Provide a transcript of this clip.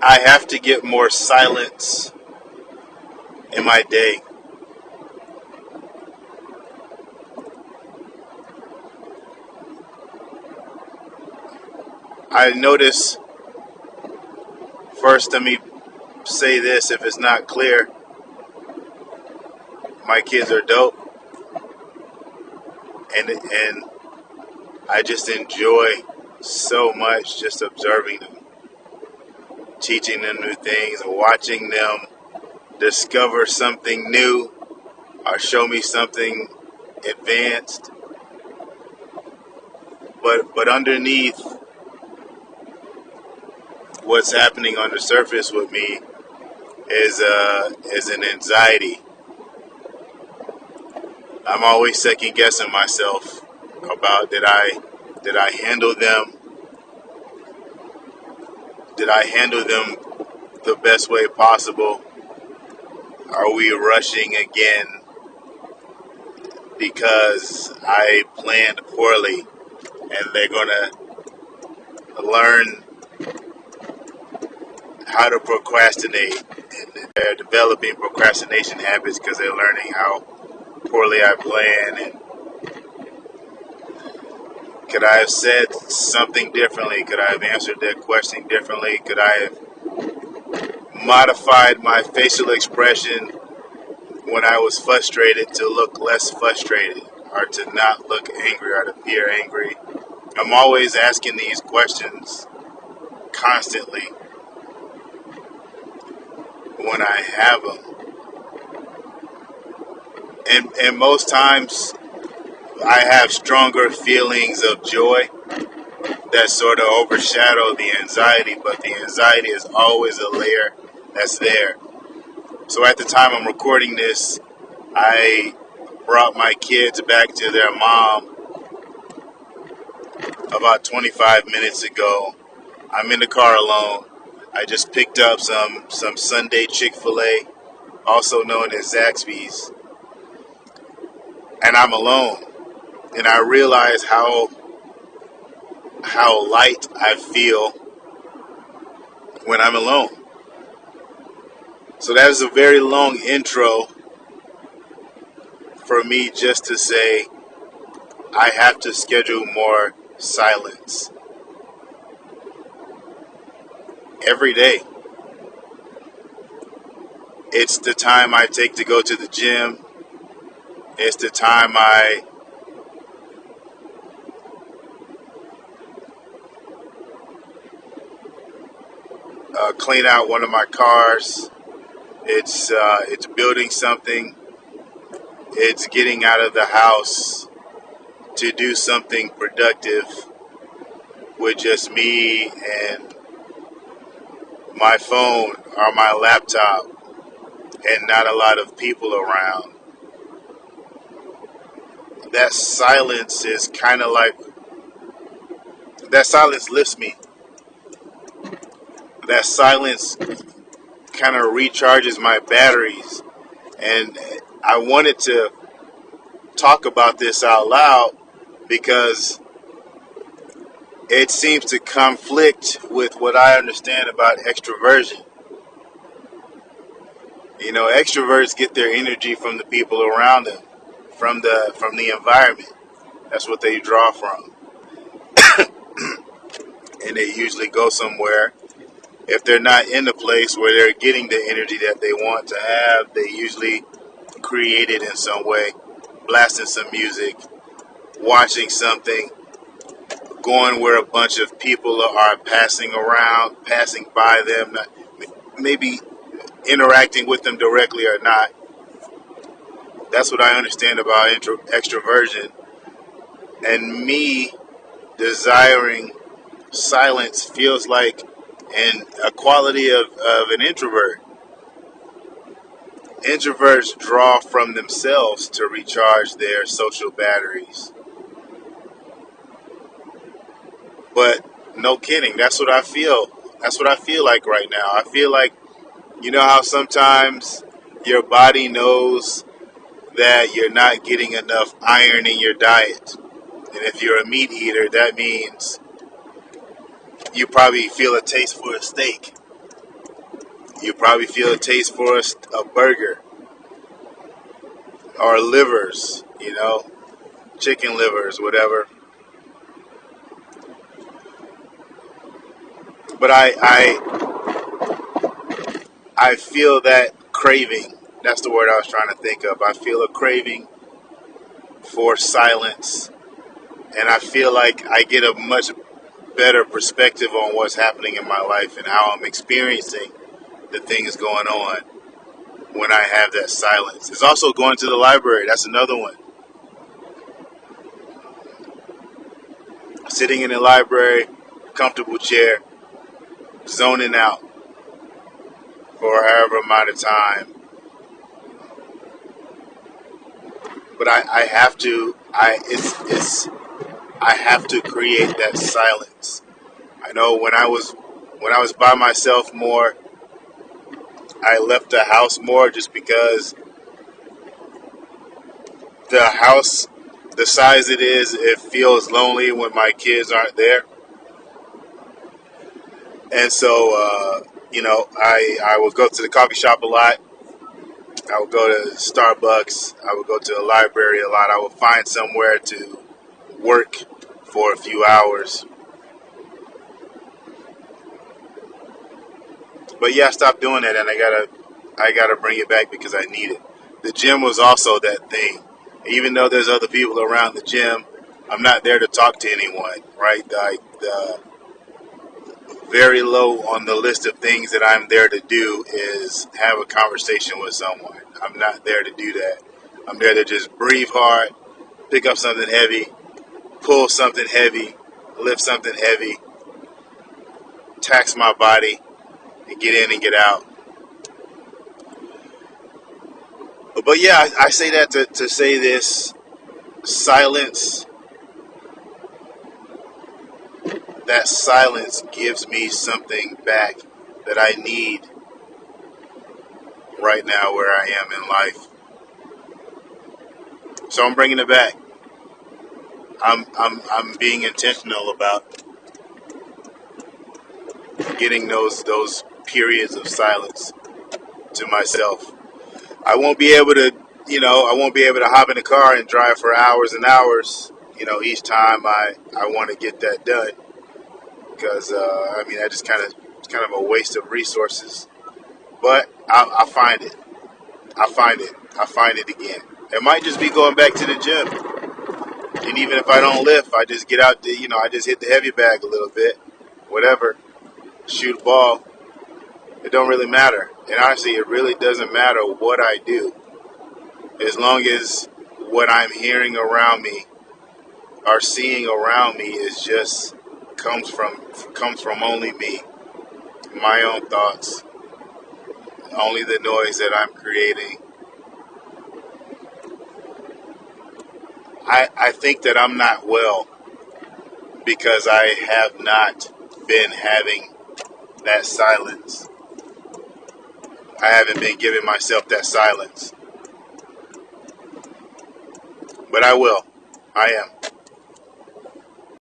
I have to get more silence in my day. I notice, first, let me say this if it's not clear, my kids are dope, and I just enjoy so much just observing them, teaching them new things, watching them discover something new or show me something advanced. But underneath what's happening on the surface with me is an anxiety. I'm always second guessing myself about did I handle them the best way possible? Are we rushing again because I planned poorly and they're gonna learn how to procrastinate, and they're developing procrastination habits because they're learning how poorly I plan? And could I have said something differently? Could I have answered that question differently? Could I have modified my facial expression when I was frustrated to look less frustrated, or to not look angry, or to appear angry? I'm always asking these questions constantly when I have them. And most times I have stronger feelings of joy that sort of overshadow the anxiety, but the anxiety is always a layer that's there. So at the time I'm recording this, I brought my kids back to their mom about 25 minutes ago. I'm in the car alone. I just picked up some Sunday Chick-fil-A, also known as Zaxby's, and I'm alone. And I realize how light I feel when I'm alone. So that is a very long intro for me just to say I have to schedule more silence every day. It's the time I take to go to the gym. It's the time I clean out one of my cars. It's building something. It's getting out of the house to do something productive with just me and my phone or my laptop and not a lot of people around. That silence is kind of like, that silence lifts me. That silence kind of recharges my batteries. And I wanted to talk about this out loud because it seems to conflict with what I understand about extroversion. You know, extroverts get their energy from the people around them, from the environment. That's what they draw from. And they usually go somewhere. If they're not in the place where they're getting the energy that they want to have, they usually create it in some way, blasting some music, watching something, going where a bunch of people are passing around, passing by them, maybe interacting with them directly or not. That's what I understand about extroversion. And me desiring silence feels like a quality of an introvert. Introverts draw from themselves to recharge their social batteries. But no kidding, that's what I feel. That's what I feel like right now. I feel like, you know how sometimes your body knows that you're not getting enough iron in your diet. And if you're a meat eater, that means you probably feel a taste for a steak. You probably feel a taste for a burger or livers, chicken livers, whatever. But I feel that craving. That's the word I was trying to think of. I feel a craving for silence, and I feel like I get a much better perspective on what's happening in my life and how I'm experiencing the things going on when I have that silence. It's also going to the library. That's another one. Sitting in the library, comfortable chair, zoning out for however amount of time. But I have to I have to create that silence. I know when I was by myself more, I left the house more just because the house, the size it is, it feels lonely when my kids aren't there. And so, I would go to the coffee shop a lot. I would go to Starbucks. I would go to the library a lot. I would find somewhere to work for a few hours. But yeah, I stopped doing that, and I gotta bring it back because I need it. The gym was also that thing. Even though there's other people around the gym, I'm not there to talk to anyone, right? The very low on the list of things that I'm there to do is have a conversation with someone. I'm not there to do that. I'm there to just breathe hard, pick up something heavy, pull something heavy, lift something heavy, tax my body, and get in and get out. But yeah, I say that to say this: silence. That silence gives me something back that I need right now where I am in life. So I'm bringing it back. I'm being intentional about getting those periods of silence to myself. I won't be able to, I won't be able to hop in the car and drive for hours and hours, each time I want to get that done. Because, that just it's kind of a waste of resources. But I find it. I find it. I find it again. It might just be going back to the gym. And even if I don't lift, I just get out there, I just hit the heavy bag a little bit. Whatever. Shoot a ball. It don't really matter. And honestly, it really doesn't matter what I do. As long as what I'm hearing around me or seeing around me is just comes from only me. My own thoughts. Only the noise that I'm creating. I think that I'm not well because I have not been having that silence. I haven't been giving myself that silence. But I will. I am.